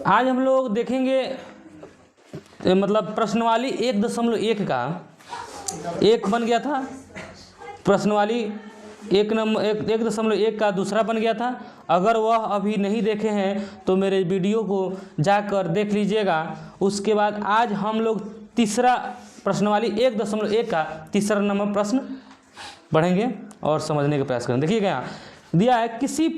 आज हम लोग देखेंगे मतलब प्रश्नवाली 1.1 का एक बन गया था, प्रश्नवाली 1.1 का दूसरा बन गया था। अगर वह अभी नहीं देखे हैं तो मेरे वीडियो को जाकर देख लीजिएगा। उसके बाद आज हम लोग तीसरा प्रश्नवाली 1.1 का तीसरा नंबर प्रश्न पढ़ेंगे और समझने का प्रयास करेंगे। देखिएगा यहाँ दिया है, किसी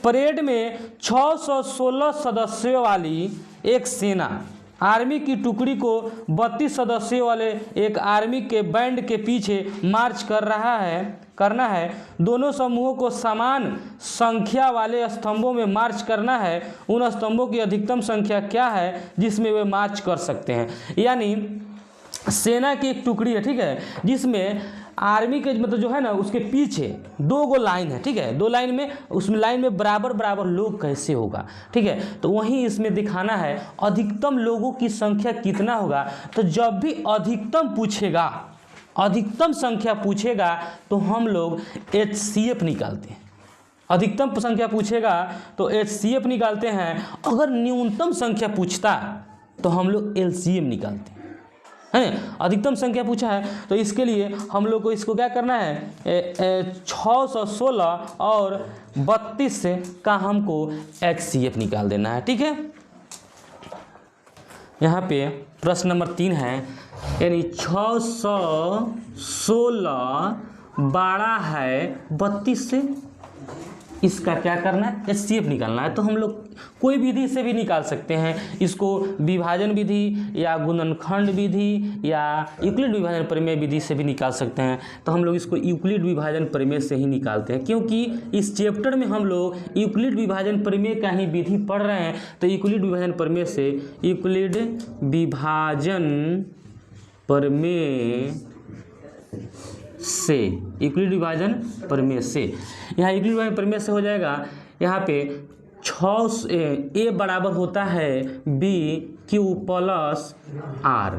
परेड में 616 सदस्यों वाली एक सेना आर्मी की टुकड़ी को 32 सदस्यों वाले एक आर्मी के बैंड के पीछे मार्च करना है। दोनों समूहों को समान संख्या वाले स्तंभों में मार्च करना है। उन स्तंभों की अधिकतम संख्या क्या है जिसमें वे मार्च कर सकते हैं। यानी सेना की एक टुकड़ी है, ठीक है, जिसमें आर्मी के मतलब जो है ना उसके पीछे 2 लाइन है, ठीक है, 2 लाइन में, उसमें लाइन में बराबर लोग कैसे होगा, ठीक है। तो वहीं इसमें दिखाना है अधिकतम लोगों की संख्या कितना होगा। तो जब भी अधिकतम संख्या पूछेगा तो हम लोग HCF निकालते हैं। अधिकतम संख्या पूछेगा तो HCF निकालते हैं। अगर न्यूनतम संख्या पूछता तो हम लोग LCM निकालते हैं। अधिकतम संख्या पूछा है तो इसके लिए हम लोग को इसको क्या करना है, 616 और 32 का हमको HCF निकाल देना है, ठीक है। यहाँ पे प्रश्न नंबर 3 है, यानी 616 बड़ा है 32 से, इसका क्या करना है, HCF निकालना है। तो हम लोग कोई विधि से भी निकाल सकते हैं इसको, विभाजन विधि या गुणनखंड विधि या यूक्लिड विभाजन प्रमेय विधि से भी निकाल सकते हैं। तो हम लोग इसको यूक्लिड विभाजन प्रमेय से ही निकालते हैं, क्योंकि इस चैप्टर में हम लोग यूक्लिड विभाजन प्रमेय का ही विधि पढ़ रहे हैं। तो यूक्लिड विभाजन प्रमेय से यूक्लिड विभाजन प्रमेय से यहाँ यूक्लिड विभाजन प्रमेय से हो जाएगा। यहाँ पे 6 A बराबर होता है BQ प्लस R,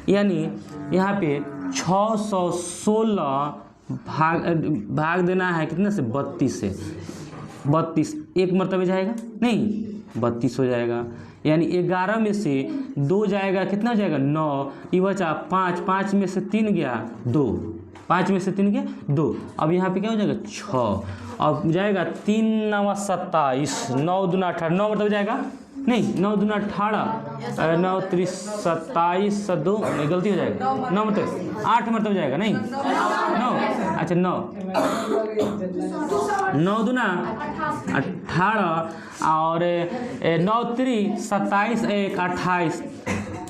यानी यहाँ पे 616 भाग देना है कितने से, 32 से। 32 एक मरतबे जाएगा नहीं, 32 हो जाएगा। यानी 11 में से 2 जाएगा, कितना हो जाएगा, 9। ये बचा 5 में से 3 गया 2, 5 में से 3 गया 2। अब यहाँ पे क्या हो जाएगा, 6। अब जाएगा 3 9 27, 9 दूना 18, 9 मतलब जाएगा नहीं, 9 दूना 18, 9 3 27, 2 नहीं, गलती हो जाएगा, 9 मतलब 8 मतलब जाएगा नहीं, 9 अच्छा 9 दूना 18 और 9 3 27 1 28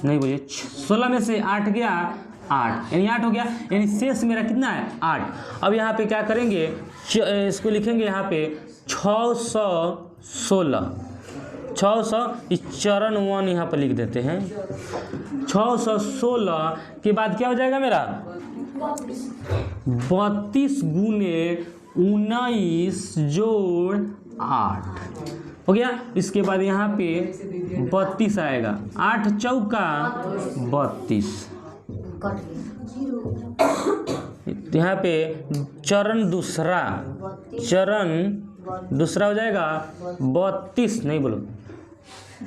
नहीं बोलिए, 16 में से 8 गया 8, यानी 8 हो गया, यानी शेष मेरा कितना है 8। अब यहाँ पे क्या करेंगे, इसको लिखेंगे यहाँ पे 616 चरण 1 यहाँ पर लिख देते हैं। 616 के बाद क्या हो जाएगा मेरा, 32 गुने 19 जोड़ 8 हो गया। इसके बाद यहाँ पे 32 आएगा, 8 चौका 32। यहाँ पे चरण दूसरा हो जाएगा 32 नहीं बोलो,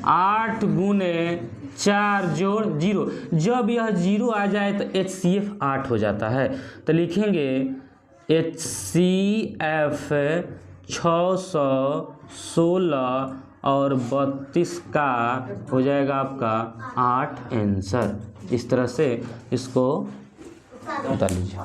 8 गुने 4 जोड़ 0। जब यह 0 आ जाए तो HCF 8 हो जाता है। तो लिखेंगे HCF 616 और 32 का हो जाएगा आपका 8 आंसर। इस तरह से इसको बता लीजिए।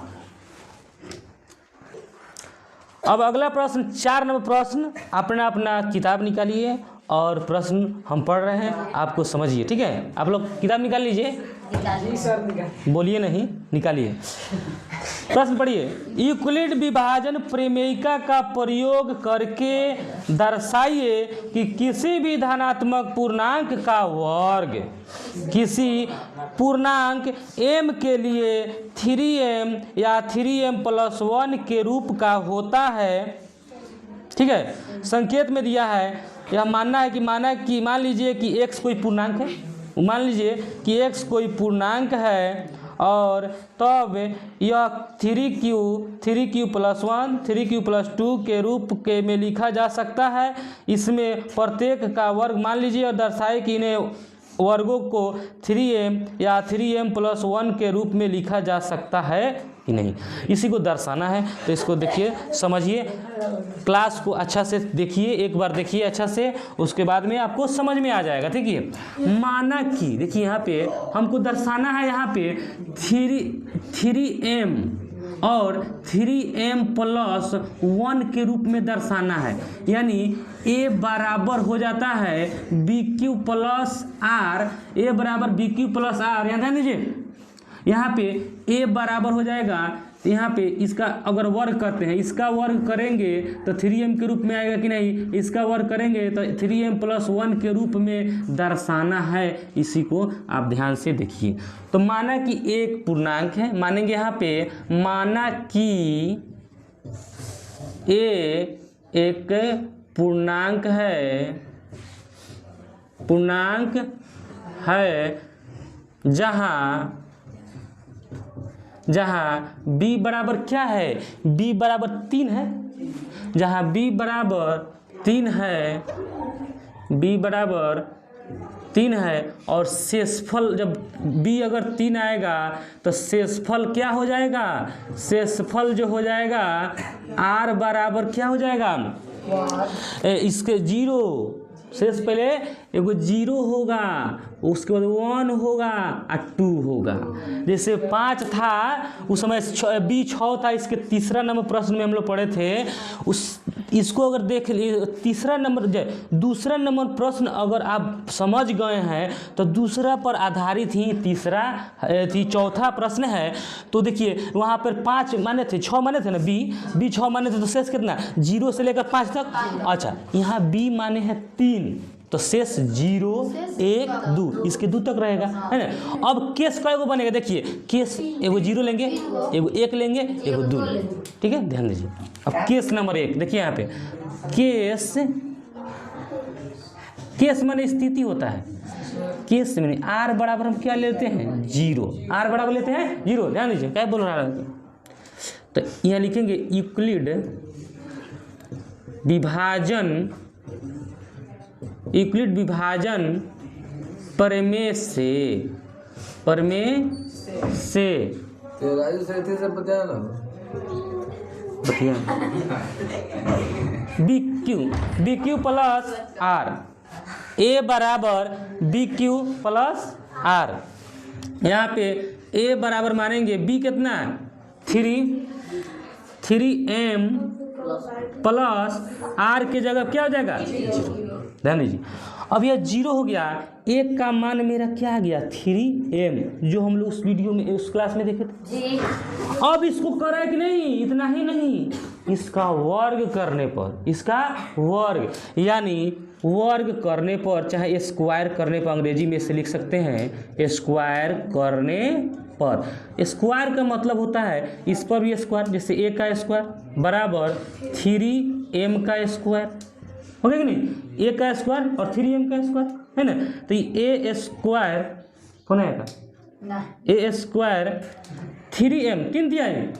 अब अगला प्रश्न 4 नंबर प्रश्न, अपना किताब निकालिए और प्रश्न हम पढ़ रहे हैं, आपको समझिए, ठीक है। आप लोग किताब निकाल लीजिए, बोलिए नहीं, निकालिए। प्रश्न पढ़िए, यूक्लिड विभाजन प्रमेयिका का प्रयोग करके दर्शाइए कि किसी भी धनात्मक पूर्णांक का वर्ग किसी पूर्णांक m के लिए 3m या 3m+1 के रूप का होता है, ठीक है। संकेत में दिया है, यह मान लीजिए कि x कोई पूर्णांक है, मान लीजिए कि x कोई पूर्णांक है और तब यह 3Q + 1 3Q + 2 के रूप के में लिखा जा सकता है। इसमें प्रत्येक का वर्ग मान लीजिए और दर्शाए कि इन्हें वर्गों को 3m या 3m + 1 के रूप में लिखा जा सकता है कि नहीं, इसी को दर्शाना है। तो इसको देखिए, समझिए, क्लास को अच्छा से देखिए, एक बार देखिए अच्छा से, उसके बाद में आपको समझ में आ जाएगा। ठीक है, माना कि देखिए यहाँ पे हमको दर्शाना है, यहाँ पे 3m और 3m + 1 के रूप में दर्शाना है। यानी a बराबर हो जाता है BQ + R, a बराबर BQ + R। यहाँ ध्यान दीजिए, यहाँ पे a बराबर हो जाएगा, यहाँ पे इसका अगर वर्ग करते हैं, इसका वर्ग करेंगे तो 3m के रूप में आएगा कि नहीं, इसका वर्ग करेंगे तो 3m + 1 के रूप में दर्शाना है। इसी को आप ध्यान से देखिए। तो माना कि एक पूर्णांक है, मानेंगे यहाँ पे, माना कि a एक पूर्णांक है जहाँ b बराबर क्या है, b बराबर 3 है। जहाँ b बराबर 3 है, b बराबर 3 है और शेषफल, जब b अगर 3 आएगा तो शेषफल क्या हो जाएगा, शेषफल जो हो जाएगा r बराबर क्या हो जाएगा, इसके 0, शेष पहले एगो 0 होगा, उसके बाद 1 होगा और 2 होगा। जैसे 5 था उस समय b 6 था, इसके तीसरा नंबर प्रश्न में हम लोग पढ़े थे। इसको अगर देख लिए, दूसरा नंबर प्रश्न अगर आप समझ गए हैं तो दूसरा पर आधारित ही तीसरा चौथा प्रश्न है। तो देखिए वहाँ पर 5 माने थे, 6 माने थे ना, b 6 माने थे, तो शेष कितना, 0 से लेकर 5 तक। अच्छा, यहाँ b माने हैं 3, तो शेष 0 1 2, इसके 2 तक रहेगा, है ना। अब केस का एगो बनेगा, देखिए केस एगो 0 लेंगे, एगो 1 लेंगे, एगो 2 लेंगे। ठीक है, ध्यान दीजिए। अब केस नंबर 1 देखिए, यहाँ पे केस माने स्थिति होता है। केस में r बराबर हम क्या लेते हैं, 0, r बराबर लेते हैं 0। ध्यान दीजिए क्या बोल रहा है, तो यहाँ लिखेंगे यूक्लिड विभाजन प्रमेय से BQ + R, a बराबर BQ + R। यहाँ पे a बराबर मानेंगे b कितना, 3m + R के जगह क्या हो जाएगा, 0। ध्यान दीजिए, अब यह 0 हो गया, एक का मान मेरा क्या आ गया, 3m, जो हम लोग उस वीडियो में, उस क्लास में देखे थे। अब इसको करें कि नहीं, इतना ही नहीं, इसका वर्ग करने पर, इसका वर्ग यानी वर्ग करने पर, चाहे स्क्वायर करने पर, अंग्रेजी में से लिख सकते हैं स्क्वायर करने पर। स्क्वायर का मतलब होता है इस पर भी स्क्वायर, जैसे a का स्क्वायर बराबर 3m का स्क्वायर, हो गया कि नहीं, a का स्क्वायर और 3m का स्क्वायर, है ना। तो ये a स्क्वायर कौन आएगा, a स्क्वायर 3m, किन दिया है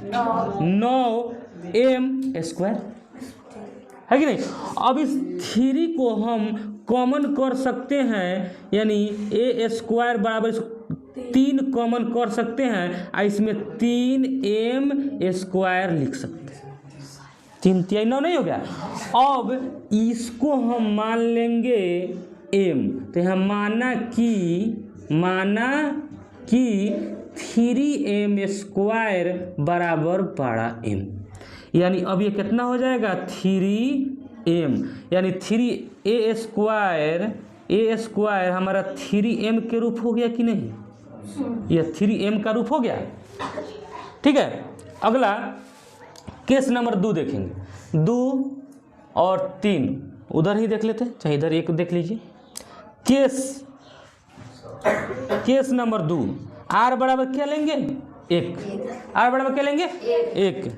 9m स्क्वायर, है कि नहीं। अब इस 3 को हम कॉमन कर सकते हैं, यानी a स्क्वायर बराबर 3 कॉमन कर सकते हैं और इसमें 3m स्क्वायर लिख सकते हैं। 3 3 9 नहीं हो गया। अब इसको हम मान लेंगे m, तो यहाँ माना कि 3m स्क्वायर बराबर बड़ा m, यानी अब ये कितना हो जाएगा 3m, यानी 3a स्क्वायर हमारा 3m के रूप हो गया कि नहीं, यह 3m का रूप हो गया। ठीक है, अगला केस नंबर 2 देखेंगे, 2 और 3 उधर ही देख लेते हैं, चाहे इधर एक देख लीजिए। केस नंबर 2, r बराबर क्या लेंगे 1, r बराबर क्या लेंगे 1।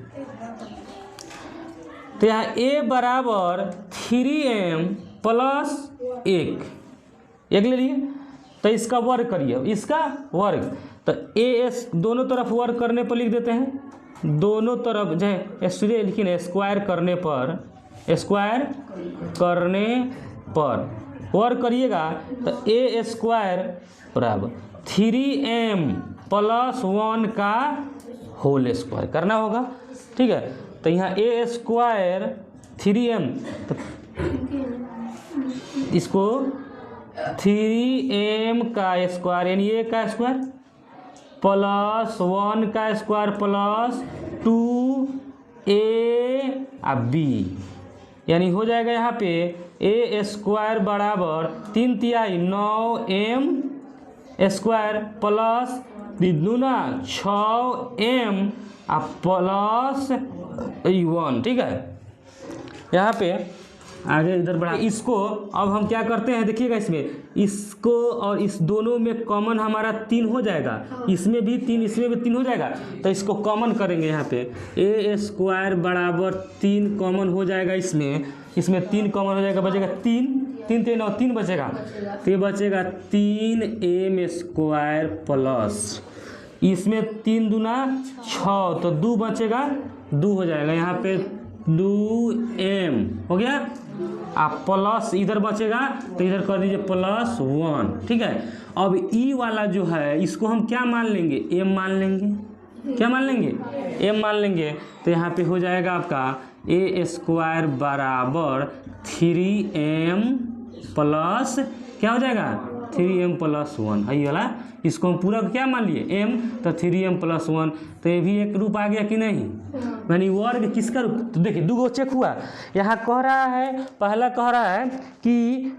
तो यहाँ a बराबर 3m + 1 ले लिए, तो इसका वर्ग करिए, इसका वर्ग तो ए एस दोनों तरफ वर्क करने पर लिख देते हैं, दोनों तरफ जो सूर्य लिखिए स्क्वायर करने पर, स्क्वायर करने पर वर्क करिएगा तो ए स्क्वायर बराबर 3m + 1 का होल स्क्वायर करना होगा। ठीक है, तो यहाँ ए स्क्वायर 3m, तो इसको 3m का स्क्वायर यानी ए का स्क्वायर प्लस 1 का स्क्वायर प्लस 2a b, यानी हो जाएगा यहाँ पे ए स्क्वायर बराबर 3 तिहाई 9m square plus 6m plus 1। ठीक है, यहाँ पे आगे इधर बढ़ा, इसको अब हम क्या करते हैं देखिएगा, इसमें इसको और इस दोनों में कॉमन हमारा 3 हो जाएगा, इसमें भी 3 इसमें भी 3 हो जाएगा, तो इसको कॉमन करेंगे। यहाँ पे ए स्क्वायर बराबर 3 कॉमन हो जाएगा, इसमें 3 कॉमन हो जाएगा, बचेगा 3 3 3 और 3 बचेगा, तो ये बचेगा 3m स्क्वायर प्लस इसमें 3 दूना 6, तो 2 बचेगा, 2 हो जाएगा, यहाँ पे 2m हो गया, आप प्लस इधर बचेगा तो इधर कर दीजिए +1। ठीक है, अब ई वाला जो है इसको हम क्या मान लेंगे, m मान लेंगे, क्या मान लेंगे, m मान लेंगे, तो यहाँ पे हो जाएगा आपका ए स्क्वायर बराबर 3m प्लस क्या हो जाएगा 3m + 1 है वाला, इसको हम पूरा क्या मान लिए m, तो 3m + 1, तो ये भी एक रूप आ गया कि नहीं, यानी वर्ग किसका रूप। तो देखिए दो गो चेक हुआ, यहाँ कह रहा है, पहला कह रहा है कि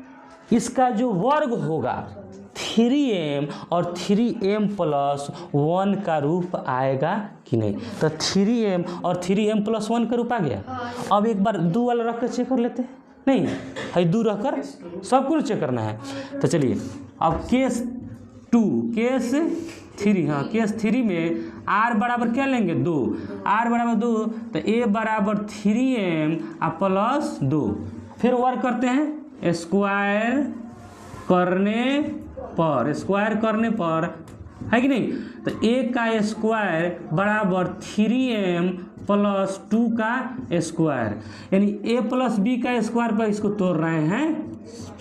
इसका जो वर्ग होगा 3m और 3m + 1 का रूप आएगा कि नहीं, तो 3m और 3m + 1 का रूप आ गया। अब एक बार 2 वाला रख कर चेक कर लेते हैं, नहीं है 2 रख कर सब कुछ चेक करना है। तो चलिए अब केस 2 केस 3, हाँ केस 3 में r बराबर क्या लेंगे 2, r बराबर 2, तो a बराबर 3m प्लस 2, फिर वर्क करते हैं स्क्वायर करने पर है कि नहीं, तो a का स्क्वायर बराबर 3m + 2 का स्क्वायर, यानी a + b का स्क्वायर पर इसको तोड़ रहे हैं,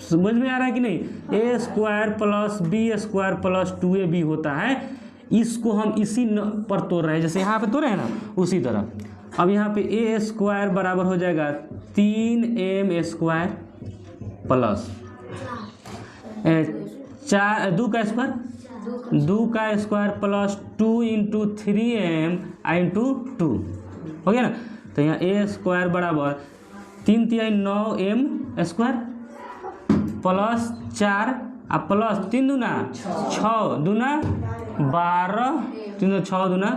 समझ में आ रहा है कि नहीं, a square plus b square plus 2ab होता है, इसको हम इसी पर तोड़ रहे हैं, जैसे यहाँ पे तोड़े हैं ना उसी तरह। अब यहाँ पे a स्क्वायर बराबर हो जाएगा 3m स्क्वायर प्लस 2 का स्क्वायर प्लस 2 × 3m × 2 हो गया ना, तो यहाँ a स्क्वायर बराबर 3 तिहाई 9m स्क्वायर प्लस 4 प्लस 3 दूना 6 दूना 12, 3 दूना 6 दूना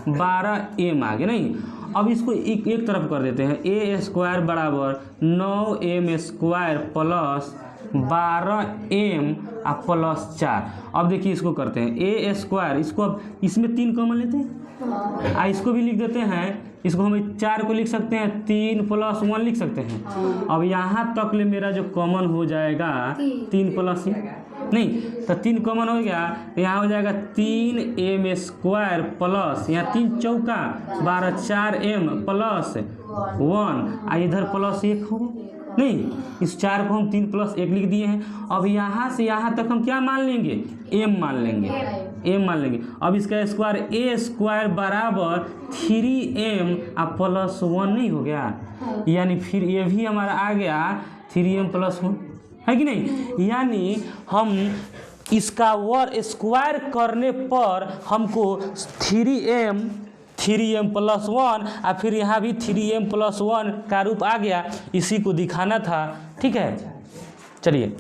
12m आ गया नहीं। अब इसको एक तरफ कर देते हैं, a स्क्वायर बराबर 9m square plus 12m plus 4। अब देखिए इसको करते हैं a स्क्वायर, इसको अब इसमें 3 कॉमन लेते हैं, इसको भी लिख देते हैं, इसको हम 4 को लिख सकते हैं, 3 + 1 लिख सकते हैं। अब यहाँ तक ले मेरा जो कॉमन हो जाएगा 3 + नहीं, तो 3 कॉमन हो गया, तो यहाँ हो जाएगा 3m स्क्वायर प्लस यहाँ 3 चौका 12 4m प्लस 1, इधर +1 हो नहीं, इस 4 को हम 3 + 1 लिख दिए हैं। अब यहाँ से यहाँ तक हम क्या मान लेंगे, m मान लेंगे, अब इसका स्क्वायर a स्क्वायर बराबर 3m + 1 नहीं हो गया, यानी फिर ये भी हमारा आ गया 3m + 1 है कि नहीं, यानी हम इसका स्क्वायर करने पर हमको 3m + 1 और फिर यहाँ भी 3m + 1 का रूप आ गया, इसी को दिखाना था। ठीक है, चलिए।